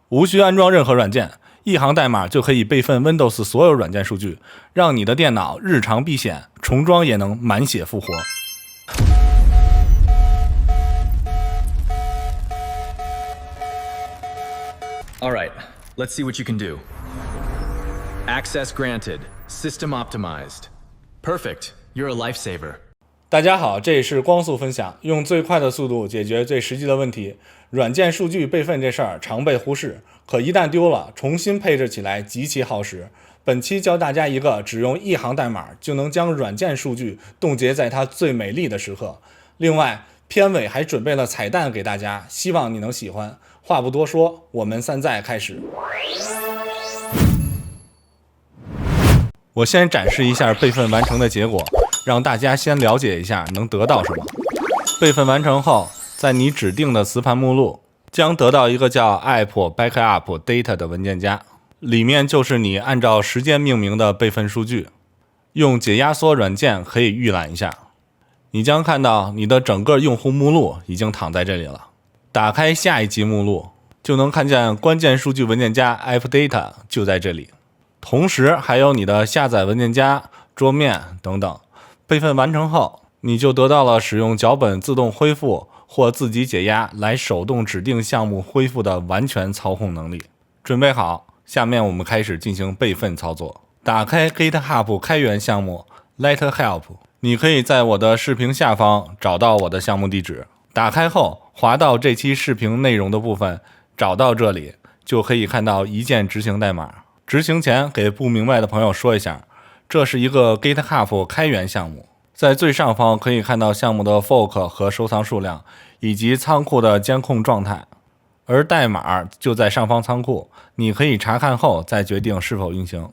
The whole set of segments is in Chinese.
无需安装任何软件，一行代码就可以备份 Windows 所有软件数据，让你的电脑日常避险，重装也能满血复活。All right, let's see what you can do. Access granted. System optimized. Perfect. You're a lifesaver. 大家好，这里是光速分享，用最快的速度解决最实际的问题。软件数据备份这事儿常被忽视，可一旦丢了，重新配置起来极其耗时。本期教大家一个只用一行代码就能将软件数据冻结在它最美丽的时刻。另外，片尾还准备了彩蛋给大家，希望你能喜欢。话不多说，我们现在开始。我先展示一下备份完成的结果，让大家先了解一下能得到什么。备份完成后，在你指定的磁盘目录将得到一个叫 App Backup Data 的文件夹，里面就是你按照时间命名的备份数据。用解压缩软件可以预览一下，你将看到你的整个用户目录已经躺在这里了。打开下一级目录，就能看见关键数据文件夹 App Data 就在这里，同时还有你的下载文件夹、桌面等等。备份完成后，你就得到了使用脚本自动恢复或自己解压来手动指定项目恢复的完全操控能力。准备好，下面我们开始进行备份操作。打开 GitHub 开源项目 LetHelp， 你可以在我的视频下方找到我的项目地址。打开后，滑到这期视频内容的部分，找到这里就可以看到一键执行代码。执行前给不明白的朋友说一下，这是一个 GitHub 开源项目，在最上方可以看到项目的 fork 和收藏数量，以及仓库的监控状态，而代码就在上方仓库，你可以查看后再决定是否运行。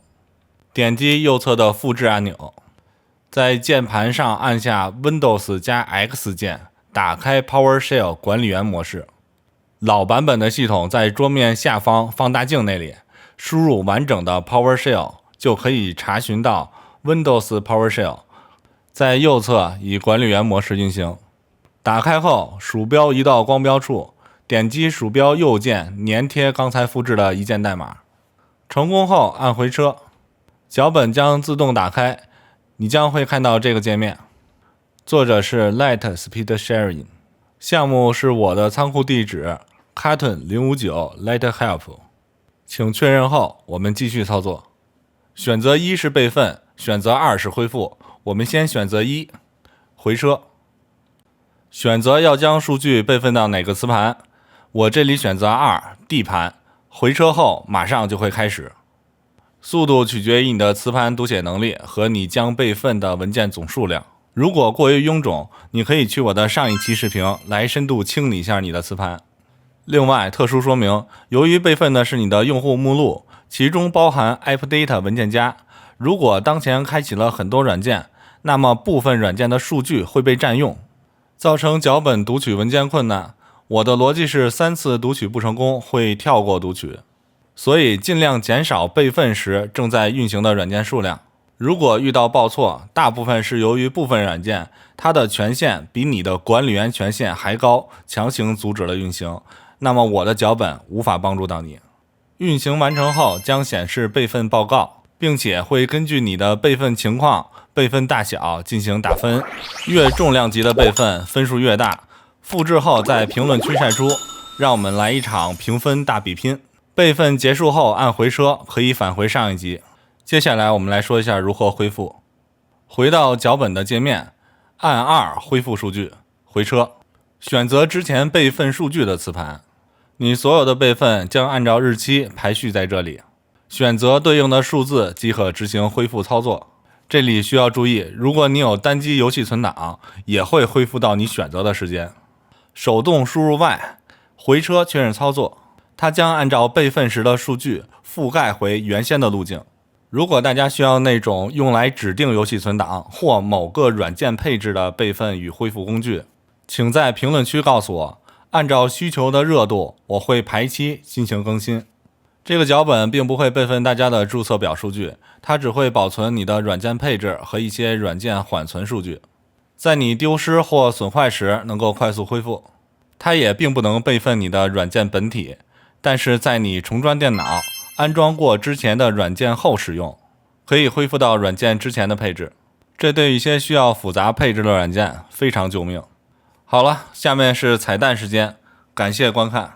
点击右侧的复制按钮，在键盘上按下 Windows 加 X 键，打开 PowerShell 管理员模式。老版本的系统在桌面下方放大镜那里，输入完整的 PowerShell 就可以查询到 Windows PowerShell， 在右侧以管理员模式运行。打开后，鼠标移到光标处，点击鼠标右键粘贴刚才复制的一键代码。成功后按回车，脚本将自动打开，你将会看到这个界面。作者是 Light Speed Sharing， 项目是我的仓库地址 Carton 059 LetHelp， 请确认后我们继续操作。选择1是备份，选择2是恢复，我们先选择1，回车。选择要将数据备份到哪个磁盘，我这里选择2 D 盘，回车后马上就会开始。速度取决于你的磁盘读写能力和你将备份的文件总数量。如果过于臃肿，你可以去我的上一期视频来深度清理一下你的磁盘。另外，特殊说明，由于备份的是你的用户目录，其中包含 App Data 文件夹，如果当前开启了很多软件，那么部分软件的数据会被占用，造成脚本读取文件困难。我的逻辑是3次读取不成功会跳过读取，所以尽量减少备份时正在运行的软件数量。如果遇到报错，大部分是由于部分软件它的权限比你的管理员权限还高，强行阻止了运行，那么我的脚本无法帮助到你。运行完成后将显示备份报告，并且会根据你的备份情况、备份大小进行打分，越重量级的备份分数越大。复制后在评论区晒出，让我们来一场评分大比拼。备份结束后按回车，可以返回上一集。接下来我们来说一下如何恢复。回到脚本的界面，按2恢复数据，回车，选择之前备份数据的磁盘，你所有的备份将按照日期排序在这里，选择对应的数字即可执行恢复操作。这里需要注意，如果你有单机游戏存档，也会恢复到你选择的时间。手动输入 Y， 回车确认操作，它将按照备份时的数据覆盖回原先的路径。如果大家需要那种用来指定游戏存档或某个软件配置的备份与恢复工具，请在评论区告诉我，按照需求的热度，我会排期进行更新。这个脚本并不会备份大家的注册表数据，它只会保存你的软件配置和一些软件缓存数据，在你丢失或损坏时能够快速恢复。它也并不能备份你的软件本体，但是在你重装电脑安装过之前的软件后使用，可以恢复到软件之前的配置。这对一些需要复杂配置的软件非常救命。好了，下面是彩蛋时间，感谢观看。